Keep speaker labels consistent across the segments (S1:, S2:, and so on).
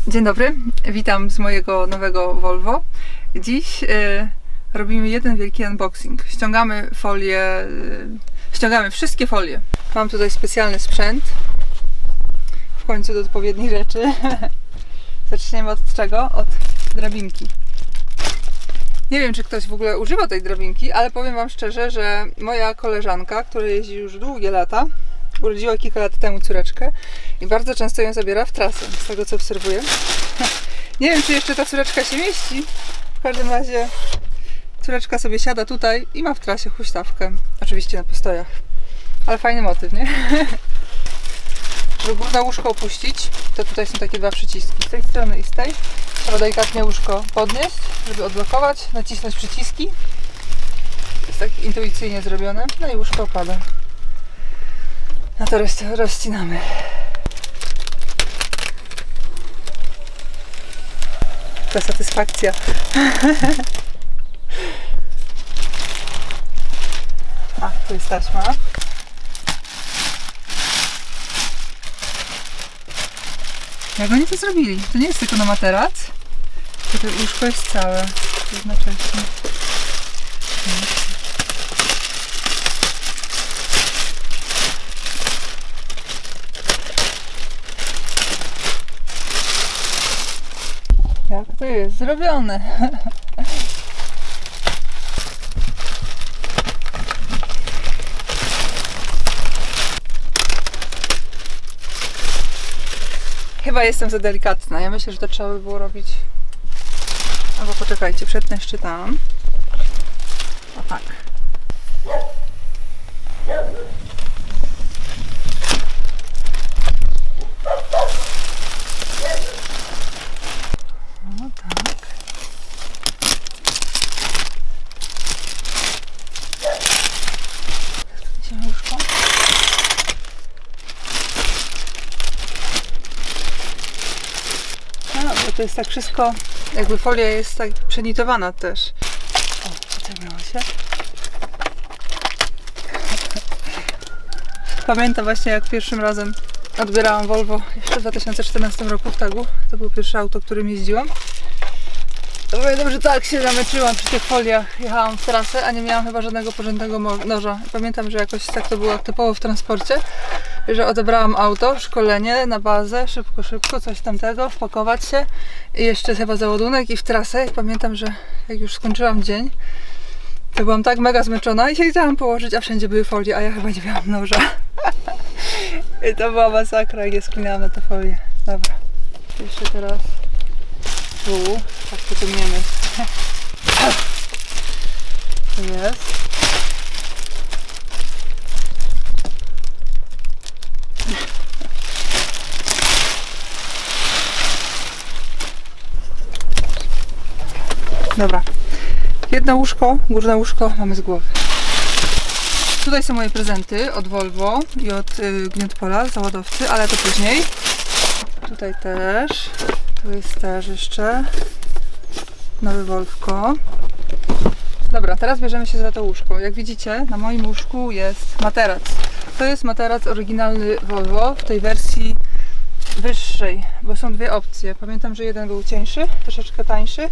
S1: Dzień dobry, witam z mojego nowego Volvo. Dziś robimy jeden wielki unboxing. Ściągamy folię, ściągamy wszystkie folie. Mam tutaj specjalny sprzęt. W końcu do odpowiednich rzeczy. Zaczniemy od czego? Od drabinki. Nie wiem, czy ktoś w ogóle używa tej drabinki, ale powiem Wam szczerze, że moja koleżanka, która jeździ już długie lata, urodziła kilka lat temu córeczkę i bardzo często ją zabiera w trasę, z tego co obserwuję. Nie wiem, czy jeszcze ta córeczka się mieści. W każdym razie córeczka sobie siada tutaj i ma w trasie huśtawkę. Oczywiście na postojach. Ale fajny motyw, nie? Żeby górne łóżko opuścić, to tutaj są takie dwa przyciski. Z tej strony i z tej. Trzeba delikatnie łóżko podnieść, żeby odblokować, nacisnąć przyciski. Jest tak intuicyjnie zrobione. No i łóżko opada. No to rozcinamy. Ta satysfakcja. A, tu jest taśma. Jak oni to zrobili? To nie jest tylko na materac. To łóżko jest całe. Jednocześnie. Jak to jest zrobione? Chyba jestem za delikatna. Ja myślę, że to trzeba by było robić. Albo poczekajcie, przetnę jeszcze tam. O tak. O tak. Idziemy łóżko. Bo to jest tak wszystko, jakby folia jest tak przenitowana też. O, wyciągnęło się. Pamiętam właśnie, jak pierwszym razem odbierałam Volvo jeszcze w 2014 roku w Tagu. To było pierwsze auto, którym jeździłam. To pamiętam, że tak się zamęczyłam przy tych foliach. Jechałam w trasę, a nie miałam chyba żadnego porządnego noża. Pamiętam, że jakoś tak to było typowo w transporcie, że odebrałam auto, szkolenie na bazę, szybko, coś tamtego, wpakować się i jeszcze chyba załadunek i w trasę. I pamiętam, że jak już skończyłam dzień, to byłam tak mega zmęczona i się chciałam położyć, a wszędzie były folie, a ja chyba nie miałam noża. I to była masakra, jak je sklinałam na te folie. Dobra, jeszcze teraz tu, tak pociągniemy. To jest. Dobra. Jedno łóżko, górne łóżko mamy z głowy. Tutaj są moje prezenty od Volvo i od Gniotpola, załadowcy, ale to później. Tutaj też. Tu jest też jeszcze nowy Volvo. Dobra, teraz bierzemy się za to łóżko. Jak widzicie, na moim łóżku jest materac. To jest materac oryginalny Volvo w tej wersji wyższej, bo są dwie opcje. Pamiętam, że jeden był cieńszy, troszeczkę tańszy,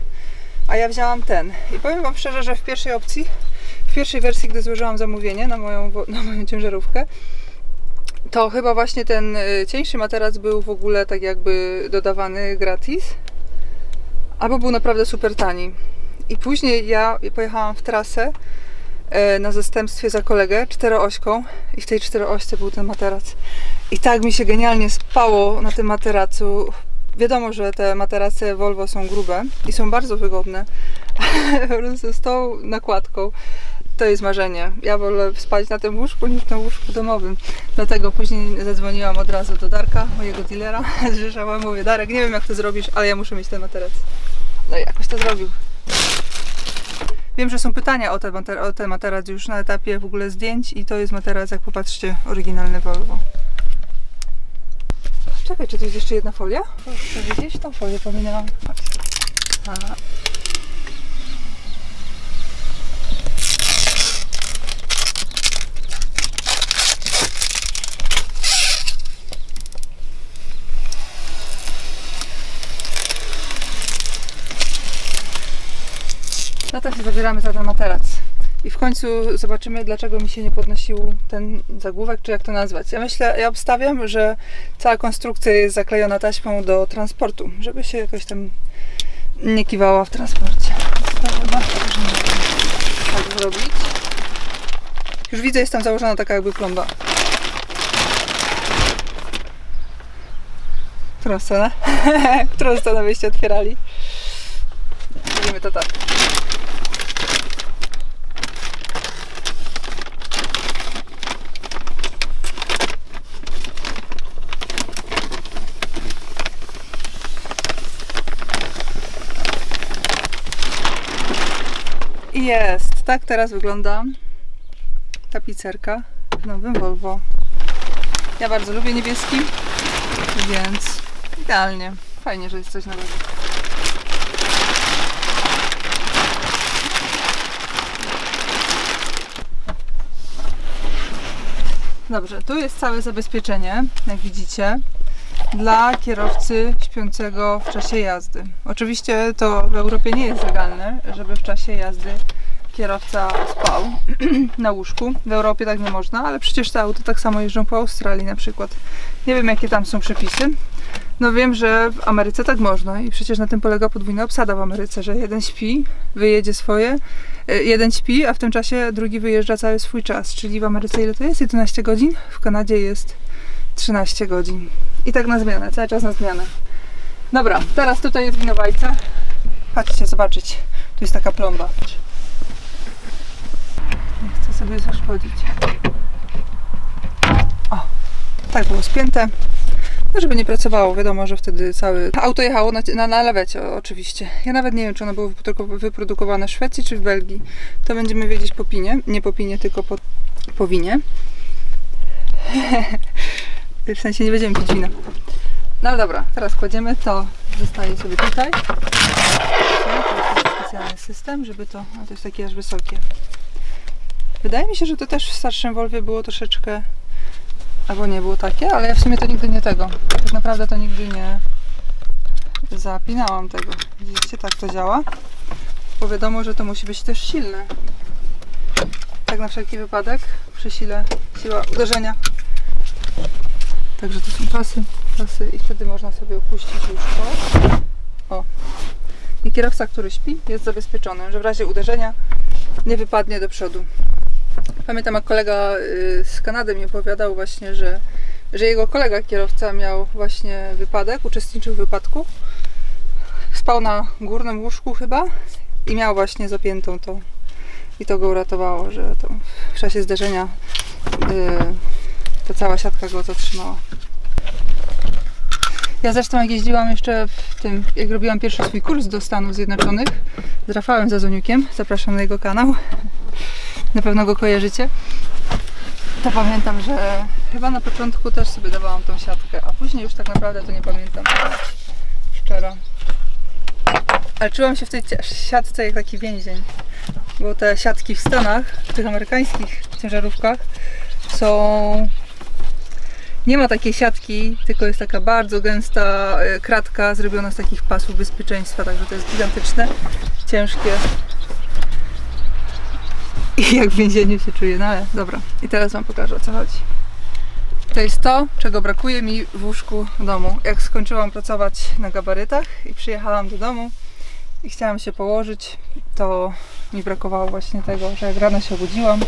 S1: a ja wzięłam ten. I powiem Wam szczerze, że w pierwszej opcji, w pierwszej wersji, gdy złożyłam zamówienie na moją ciężarówkę, to chyba właśnie ten cieńszy materac był w ogóle tak jakby dodawany gratis, albo był naprawdę super tani. I później ja pojechałam w trasę na zastępstwie za kolegę czteroośką i w tej czteroośce był ten materac. I tak mi się genialnie spało na tym materacu. Wiadomo, że te materace Volvo są grube i są bardzo wygodne, ale po prostu z tą nakładką to jest marzenie. Ja wolę spać na tym łóżku niż na łóżku domowym. Dlatego później zadzwoniłam od razu do Darka, mojego dealera, zrzeszałam, mówię: Darek, nie wiem jak to zrobisz, ale ja muszę mieć ten materac. No i jakoś to zrobił. Wiem, że są pytania o ten materac już na etapie w ogóle zdjęć i to jest materac, jak popatrzcie, oryginalny Volvo. Czekaj, czy to jest jeszcze jedna folia? Chcę widzieć? Tą folię pominęłam. No to się zabieramy za ten materac. I w końcu zobaczymy, dlaczego mi się nie podnosił ten zagłówek, czy jak to nazwać. Ja obstawiam, że cała konstrukcja jest zaklejona taśmą do transportu, żeby się jakoś tam nie kiwała w transporcie. To chyba tak zrobić. Już widzę, jest tam założona taka jakby plomba. Którą stronę? Którą stronę byście otwierali? Zrobimy to tak. I jest. Tak teraz wygląda tapicerka w nowym Volvo. Ja bardzo lubię niebieski, więc idealnie. Fajnie, że jest coś nowego. Dobrze, tu jest całe zabezpieczenie, jak widzicie, dla kierowcy śpiącego w czasie jazdy. Oczywiście to w Europie nie jest legalne, żeby w czasie jazdy kierowca spał na łóżku. W Europie tak nie można, ale przecież te auta tak samo jeżdżą po Australii na przykład. Nie wiem, jakie tam są przepisy. No wiem, że w Ameryce tak można i przecież na tym polega podwójna obsada w Ameryce, że jeden śpi, wyjedzie swoje, jeden śpi, a w tym czasie drugi wyjeżdża cały swój czas. Czyli w Ameryce ile to jest? 11 godzin? W Kanadzie jest 13 godzin. I tak na zmianę, cały czas na zmianę. Dobra, teraz tutaj jest winowajca. Chodźcie zobaczyć. Tu jest taka plomba. Nie chcę sobie zaszkodzić. O, tak było spięte. No, żeby nie pracowało, wiadomo, że wtedy całe auto jechało na lawecie, oczywiście. Ja nawet nie wiem, czy ono było wyprodukowane w Szwecji, czy w Belgii. To będziemy wiedzieć po pinie. Nie po pinie, tylko po winie. W sensie nie będziemy pić wina. No ale dobra, teraz kładziemy to, zostaje sobie tutaj. To jest specjalny system, żeby to... A to jest takie aż wysokie. Wydaje mi się, że to też w starszym Volvie było troszeczkę... Albo nie było takie, ale ja w sumie to nigdy nie tego. Tak naprawdę to nigdy nie zapinałam tego. Widzicie, tak to działa. Bo wiadomo, że to musi być też silne. Tak na wszelki wypadek, przy sile, siła uderzenia. Także to są pasy i wtedy można sobie opuścić łóżko. O. I kierowca, który śpi, jest zabezpieczony, że w razie uderzenia nie wypadnie do przodu. Pamiętam, jak kolega z Kanady mi opowiadał właśnie, że jego kolega kierowca miał właśnie wypadek, uczestniczył w wypadku. Spał na górnym łóżku chyba i miał właśnie zapiętą to. I to go uratowało, że to w czasie zderzenia ta cała siatka go zatrzymała. Ja zresztą jak jeździłam jeszcze w tym, jak robiłam pierwszy swój kurs do Stanów Zjednoczonych z Rafałem Zazoniukiem, zapraszam na jego kanał, na pewno go kojarzycie, to pamiętam, że chyba na początku też sobie dawałam tą siatkę, a później już tak naprawdę to nie pamiętam, szczera. Ale czułam się w tej siatce jak taki więzień, bo te siatki w Stanach, w tych amerykańskich ciężarówkach są... Nie ma takiej siatki, tylko jest taka bardzo gęsta kratka zrobiona z takich pasów bezpieczeństwa, także to jest gigantyczne, ciężkie i jak w więzieniu się czuję, no ale dobra. I teraz Wam pokażę, o co chodzi. To jest to, czego brakuje mi w łóżku w domu. Jak skończyłam pracować na gabarytach i przyjechałam do domu i chciałam się położyć, to mi brakowało właśnie tego, że jak rano się obudziłam,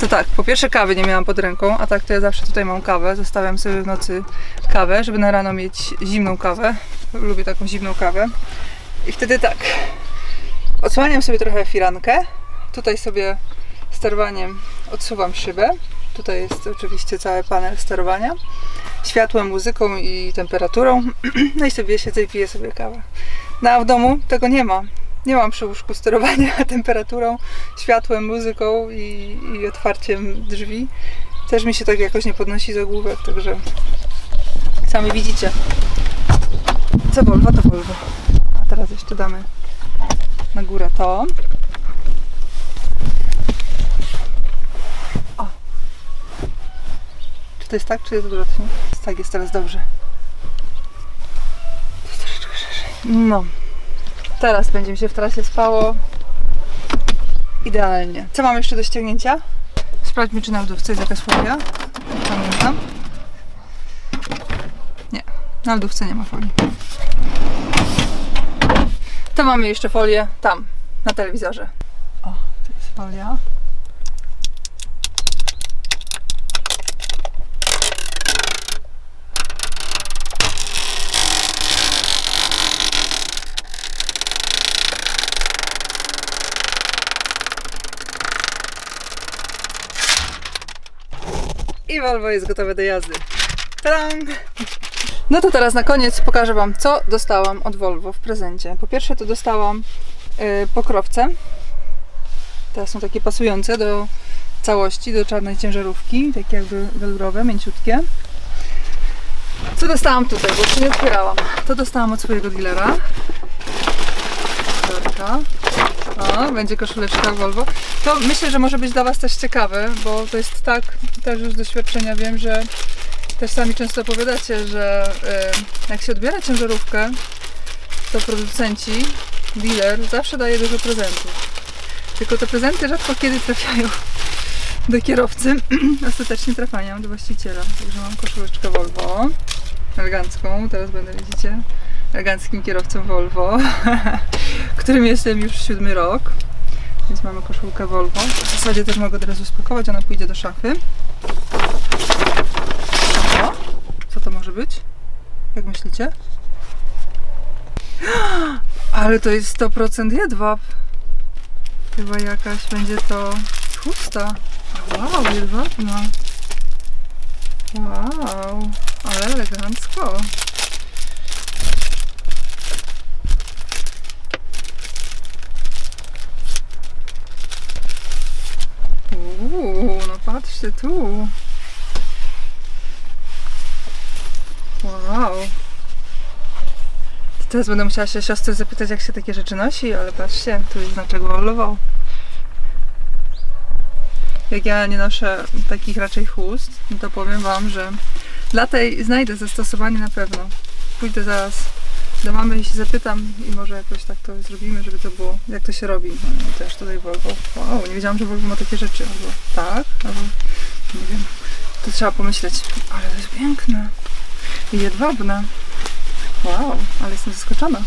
S1: to tak, po pierwsze kawy nie miałam pod ręką, a tak to ja zawsze tutaj mam kawę, zostawiam sobie w nocy kawę, żeby na rano mieć zimną kawę, lubię taką zimną kawę i wtedy tak, odsłaniam sobie trochę firankę, tutaj sobie sterowaniem odsuwam szybę, tutaj jest oczywiście cały panel sterowania, światłem, muzyką i temperaturą, no i sobie siedzę i piję sobie kawę. No a w domu tego nie ma. Nie mam przy łóżku sterowania temperaturą, światłem, muzyką i otwarciem drzwi. Też mi się tak jakoś nie podnosi zagłówek, także sami widzicie. Co Volvo, to Volvo. A teraz jeszcze damy na górę to. O! Czy to jest tak, czy jest odwrotnie? Tak, jest teraz dobrze. To jest troszeczkę szerzej. No. Teraz będzie mi się w trasie spało idealnie. Co mam jeszcze do ściągnięcia? Sprawdźmy, czy na lodówce jest jakaś folia. Nie pamiętam. Nie, na lodówce nie ma folii. To mamy jeszcze folię tam, na telewizorze. O, to jest folia. I Volvo jest gotowe do jazdy. Tadam! No to teraz na koniec pokażę Wam, co dostałam od Volvo w prezencie. Po pierwsze to dostałam pokrowce. Te są takie pasujące do całości, do czarnej ciężarówki. Takie jakby welurowe, mięciutkie. Co dostałam tutaj, bo jeszcze nie otwierałam. To dostałam od swojego dealera. O, będzie koszuleczka Volvo. To myślę, że może być dla Was też ciekawe, bo to jest tak, też już z doświadczenia wiem, że też sami często opowiadacie, że jak się odbiera ciężarówkę, to producenci, dealer zawsze daje dużo prezentów. Tylko te prezenty rzadko kiedy trafiają do kierowcy, ostatecznie trafiają do właściciela. Także mam koszuleczkę Volvo, elegancką, teraz będę, widzicie, eleganckim kierowcą Volvo, którym jestem już 7 rok. Więc mamy koszulkę Volvo. W zasadzie też mogę od razu spakować, ona pójdzie do szafy. O, co to może być? Jak myślicie? Ale to jest 100% jedwab. Chyba jakaś będzie to chusta. Wow, jedwabna. Wow, ale elegancko. No patrzcie tu. Wow. Teraz będę musiała się siostry zapytać, jak się takie rzeczy nosi, ale patrzcie, tu jest znaczek Volvo. Jak ja nie noszę takich raczej chust, no to powiem Wam, że dla tej znajdę zastosowanie na pewno. Pójdę zaraz do mamy i się zapytam i może jakoś tak to zrobimy, żeby to było, jak to się robi. No, też tutaj Volvo. Wow, nie wiedziałam, że Volvo ma takie rzeczy. Albo tak, albo nie wiem. To trzeba pomyśleć. Ale to jest piękne. I jedwabne. Wow, ale jestem zaskoczona.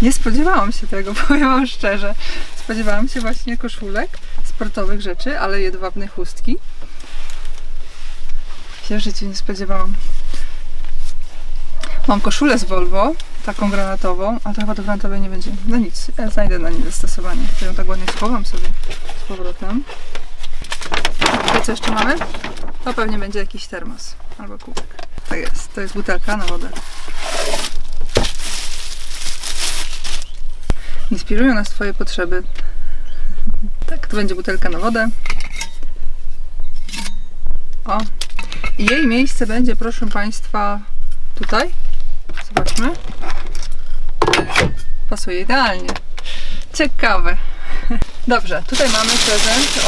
S1: Nie spodziewałam się tego, powiem Wam szczerze. Spodziewałam się właśnie koszulek, sportowych rzeczy, ale jedwabnej chustki. Się w życiu nie spodziewałam. Mam koszulę z Volvo, taką granatową, ale to chyba do granatowej nie będzie. No nic, ja znajdę na niej zastosowanie. To ją tak ładnie schowam sobie z powrotem. I co jeszcze mamy? To pewnie będzie jakiś termos albo kubek. Tak jest, to jest butelka na wodę. Inspirują nas Twoje potrzeby. Tak, to będzie butelka na wodę. O, i jej miejsce będzie, proszę Państwa, tutaj. Zobaczmy. Pasuje idealnie. Ciekawe. Dobrze, tutaj mamy prezent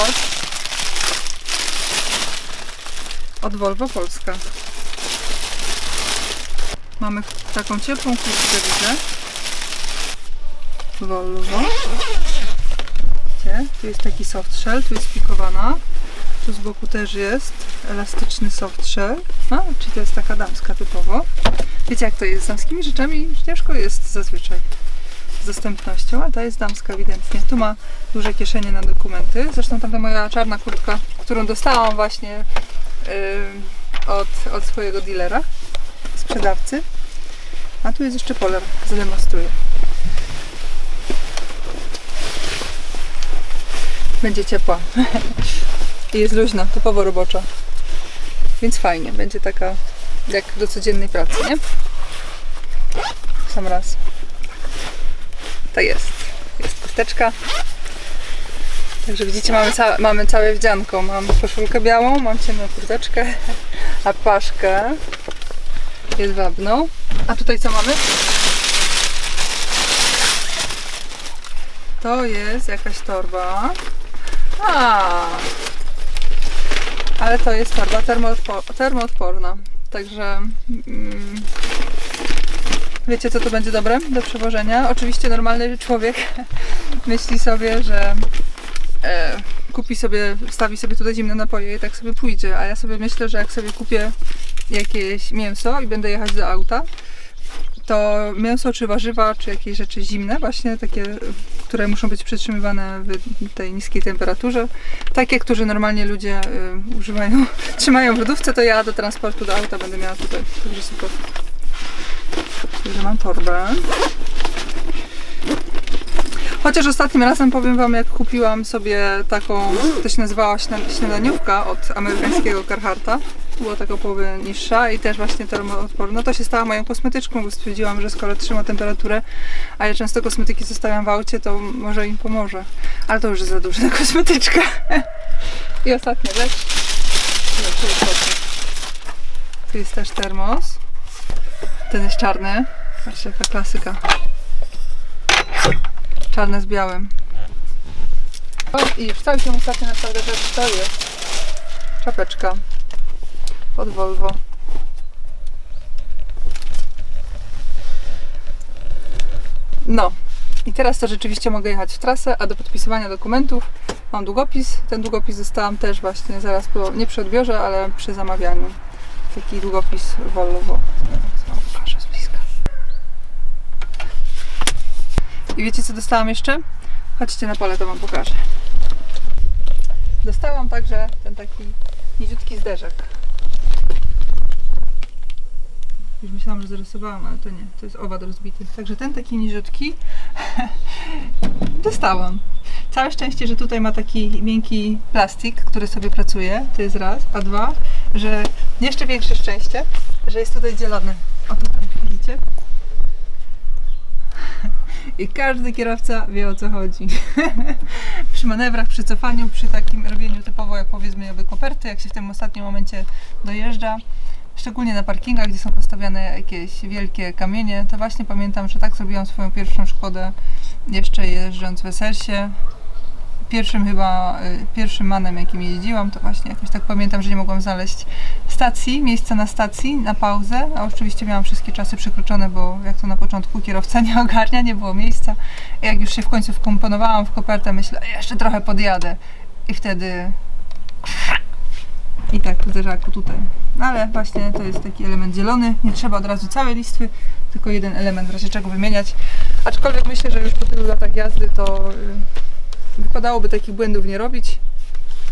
S1: od Volvo Polska. Mamy taką ciepłą kurtkę, widzę. Volvo. Widzicie? Tu jest taki soft shell, tu jest pikowana. Tu z boku też jest elastyczny soft shell. A, czyli to jest taka damska typowo. Wiecie, jak to jest z damskimi rzeczami? Ciężko jest zazwyczaj z dostępnością, a ta jest damska ewidentnie. Tu ma duże kieszenie na dokumenty. Zresztą tamta moja czarna kurtka, którą dostałam właśnie od swojego dealera, sprzedawcy. A tu jest jeszcze polar, zademonstruję. Będzie ciepła. I jest luźna, typowo robocza. Więc fajnie, będzie taka jak do codziennej pracy, nie? W sam raz. To jest. Jest kurteczka. Także widzicie, mamy całe wdzianko. Mam koszulkę białą, mam ciemną kurteczkę, a paszkę jedwabną. A tutaj co mamy? To jest jakaś torba. Ale to jest torba termoodporna. Także Wiecie, co to będzie dobre do przewożenia? Oczywiście normalny człowiek myśli sobie, że kupi sobie, wstawi sobie tutaj zimne napoje i tak sobie pójdzie, a ja sobie myślę, że jak sobie kupię jakieś mięso i będę jechać do auta, to mięso czy warzywa, czy jakieś rzeczy zimne, właśnie takie, które muszą być przytrzymywane w tej niskiej temperaturze, takie, które normalnie ludzie używają, trzymają w lodówce, to ja do transportu do auta będę miała tutaj. Także super. Także mam torbę. Chociaż ostatnim razem powiem wam, jak kupiłam sobie taką, to się nazywała śniadaniówka od amerykańskiego Carhartta. Była taka o połowę niższa i też właśnie termoodporna. To się stała moją kosmetyczką, bo stwierdziłam, że skoro trzyma temperaturę, a ja często kosmetyki zostawiam w aucie, to może im pomoże. Ale to już jest za dużo na kosmetyczkę. I ostatnia rzecz. Tu jest też termos. Ten jest czarny. Patrzcie, jaka klasyka. Czarne z białym. I w całkiem ostatnio naprawdę rzecz to jest czapeczka od Volvo. No i teraz to rzeczywiście mogę jechać w trasę, a do podpisywania dokumentów mam długopis. Ten długopis dostałam też właśnie zaraz po, nie przy odbiorze, ale przy zamawianiu. Taki długopis Volvo. Pokażę z bliska. I wiecie, co dostałam jeszcze? Chodźcie na pole, to wam pokażę. Dostałam także ten taki niziutki zderzak. Już myślałam, że zarysowałam, ale to nie. To jest owad rozbity. Także ten taki niziutki dostałam. Całe szczęście, że tutaj ma taki miękki plastik, który sobie pracuje. To jest raz. A dwa, że jeszcze większe szczęście, że jest tutaj dzielony. O tutaj, widzicie? I każdy kierowca wie, o co chodzi. Przy manewrach, przy cofaniu, przy takim robieniu typowo, jak powiedzmy, jakby koperty, jak się w tym ostatnim momencie dojeżdża, szczególnie na parkingach, gdzie są postawiane jakieś wielkie kamienie, to właśnie pamiętam, że tak zrobiłam swoją pierwszą Szkodę, jeszcze jeżdżąc w Essersie. Pierwszym manem, jakim jeździłam, to właśnie jakoś tak pamiętam, że nie mogłam znaleźć stacji, miejsca na stacji, na pauzę, a oczywiście miałam wszystkie czasy przekroczone, bo jak to na początku kierowca nie ogarnia, nie było miejsca. I jak już się w końcu wkomponowałam w kopertę, myślę, jeszcze trochę podjadę. I wtedy i tak w zderzaku tutaj. Ale właśnie to jest taki element zielony, nie trzeba od razu całej listwy, tylko jeden element w razie czego wymieniać. Aczkolwiek myślę, że już po tylu latach jazdy to wypadałoby takich błędów nie robić.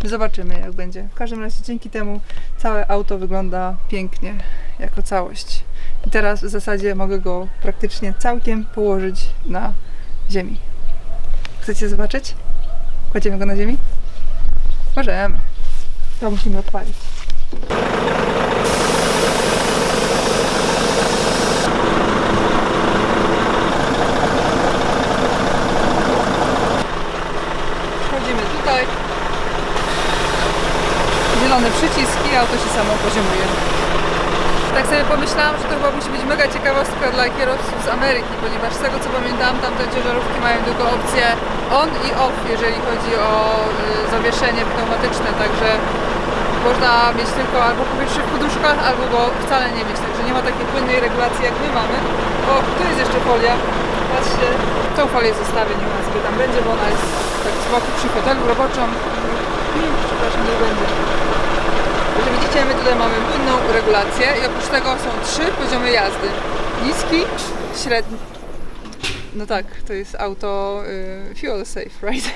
S1: Zobaczymy, jak będzie. W każdym razie dzięki temu całe auto wygląda pięknie jako całość. I teraz w zasadzie mogę go praktycznie całkiem położyć na ziemi. Chcecie zobaczyć? Kładziemy go na ziemi? Możemy. To musimy odpalić. Tutaj zielony przycisk i auto się samo poziomuje. Tak sobie pomyślałam, że to chyba musi być mega ciekawostka dla kierowców z Ameryki, ponieważ z tego co pamiętam, tamte ciężarówki mają tylko opcję on i off, jeżeli chodzi o zawieszenie pneumatyczne, także można mieć tylko albo powietrze w poduszkach, albo go wcale nie mieć, także nie ma takiej płynnej regulacji jak my mamy. O, tu jest jeszcze folia. Patrzcie, tą folię zostawię, nie ma sobie tam będzie, bo ona jest tak z boku przy fotelu roboczym. Przepraszam, nie będzie. Także widzicie, my tutaj mamy płynną regulację i oprócz tego są 3 poziomy jazdy. Niski, średni. No tak, to jest auto fuel safe, right?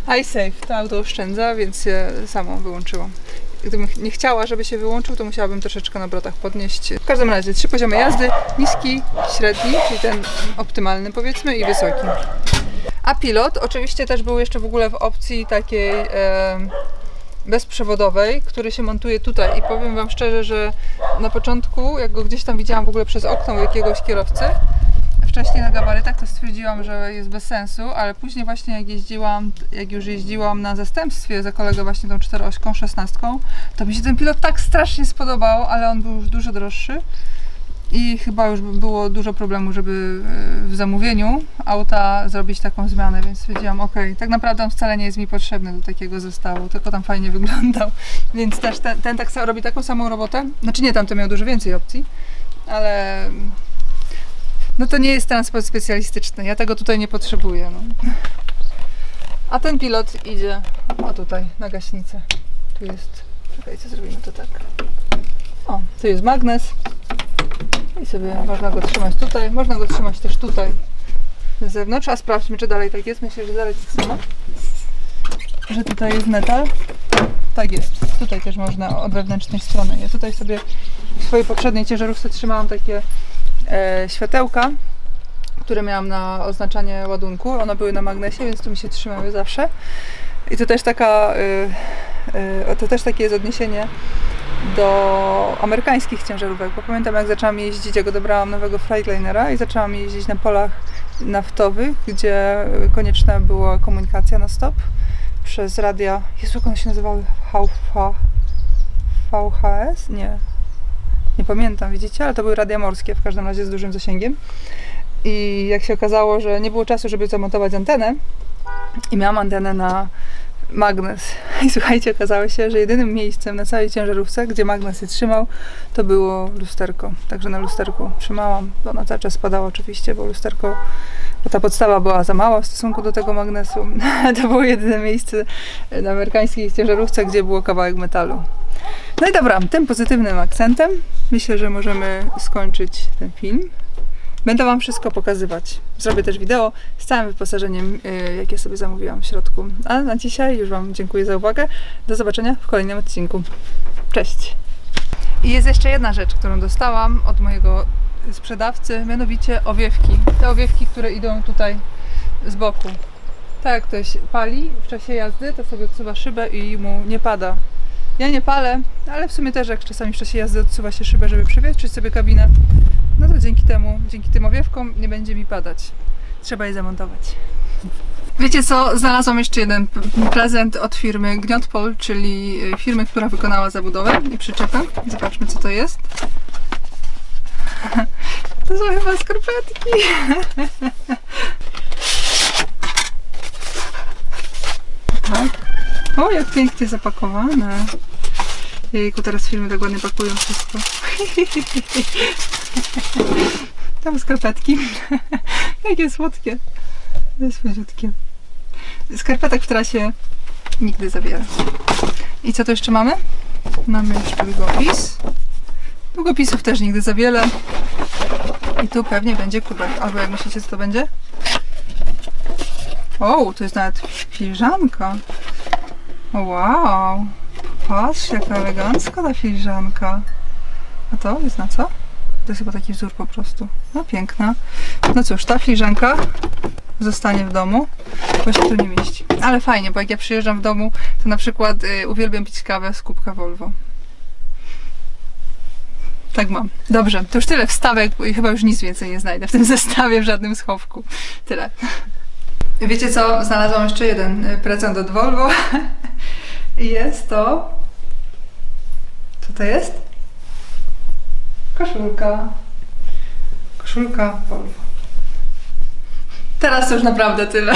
S1: High safe, to auto oszczędza, więc się samo wyłączyło. Gdybym nie chciała, żeby się wyłączył, to musiałabym troszeczkę na obrotach podnieść. W każdym razie 3 poziomy jazdy, niski, średni, czyli ten optymalny powiedzmy i wysoki. A pilot oczywiście też był jeszcze w ogóle w opcji takiej bezprzewodowej, który się montuje tutaj i powiem wam szczerze, że na początku, jak go gdzieś tam widziałam w ogóle przez okno u jakiegoś kierowcy, wcześniej na gabarytach, to stwierdziłam, że jest bez sensu, ale później właśnie jak już jeździłam na zastępstwie za kolegę właśnie tą 4-ośką, 16, to mi się ten pilot tak strasznie spodobał, ale on był już dużo droższy i chyba już było dużo problemu, żeby w zamówieniu auta zrobić taką zmianę, więc stwierdziłam, okej, tak naprawdę on wcale nie jest mi potrzebny do takiego zestawu, tylko tam fajnie wyglądał, więc też ten tak robi taką samą robotę, znaczy nie, tamten miał dużo więcej opcji, ale No to nie jest transport specjalistyczny, ja tego tutaj nie potrzebuję. No. A ten pilot idzie, o tutaj, na gaśnicę. Tu jest, czekajcie, zrobimy to tak. O, tu jest magnes i sobie można go trzymać tutaj, można go trzymać też tutaj na zewnątrz, a sprawdźmy, czy dalej tak jest. Myślę, że dalej tak samo, że tutaj jest metal. Tak jest, tutaj też można od wewnętrznej strony. Ja tutaj sobie w swojej poprzedniej ciężarówce trzymałam takie światełka, które miałam na oznaczanie ładunku. One były na magnesie, więc tu mi się trzymały zawsze. I to też to też takie jest odniesienie do amerykańskich ciężarówek, bo pamiętam, jak zaczęłam jeździć, jak odebrałam nowego Freightlinera i zaczęłam jeździć na polach naftowych, gdzie konieczna była komunikacja na stop przez radia. Jezu, jak one się nazywały? VHS? Nie pamiętam, widzicie? Ale to były radia morskie, w każdym razie z dużym zasięgiem. I jak się okazało, że nie było czasu, żeby zamontować antenę i miałam antenę na magnes. I słuchajcie, okazało się, że jedynym miejscem na całej ciężarówce, gdzie magnes się trzymał, to było lusterko. Także na lusterku trzymałam. Ono cały czas spadało oczywiście, bo lusterko, bo ta podstawa była za mała w stosunku do tego magnesu. To było jedyne miejsce na amerykańskiej ciężarówce, gdzie było kawałek metalu. No i dobra, tym pozytywnym akcentem myślę, że możemy skończyć ten film. Będę Wam wszystko pokazywać. Zrobię też wideo z całym wyposażeniem, jakie sobie zamówiłam w środku. A na dzisiaj już Wam dziękuję za uwagę. Do zobaczenia w kolejnym odcinku. Cześć! I jest jeszcze jedna rzecz, którą dostałam od mojego sprzedawcy, mianowicie owiewki. Te owiewki, które idą tutaj z boku. Tak jak ktoś pali w czasie jazdy, to sobie odsuwa szybę i mu nie pada. Ja nie palę, ale w sumie też jak czasami w czasie jazdy odsuwa się szybę, żeby przewietrzyć sobie kabinę, no to dzięki tym owiewkom nie będzie mi padać. Trzeba je zamontować. Wiecie co? Znalazłam jeszcze jeden prezent od firmy Gniotpol, czyli firmy, która wykonała zabudowę i przyczepę. Zobaczmy, co to jest. To są chyba skarpetki. Tak. O, jak pięknie zapakowane. Jejku, teraz firmy tak ładnie pakują wszystko. Tam skarpetki. Jakie słodkie. Słodziutkie. Skarpetek w trasie nigdy zabiera. I co tu jeszcze mamy? Mamy jeszcze długopis. Długopisów też nigdy za wiele. I tu pewnie będzie kubek. Albo jak myślicie, co to będzie? O, to jest nawet filiżanka. Wow. Patrz, jaka elegancka ta filiżanka. A to jest na co? To jest chyba taki wzór po prostu. No piękna. No cóż, ta filiżanka zostanie w domu, bo się tu nie mieści. Ale fajnie, bo jak ja przyjeżdżam w domu, to na przykład uwielbiam pić kawę z kubka Volvo. Tak mam. Dobrze, to już tyle wstawek, bo chyba już nic więcej nie znajdę w tym zestawie, w żadnym schowku. Tyle. Wiecie co? Znalazłam jeszcze jeden prezent od Volvo. I jest to... Co to jest? Koszulka. Koszulka Volvo. Teraz to już naprawdę tyle.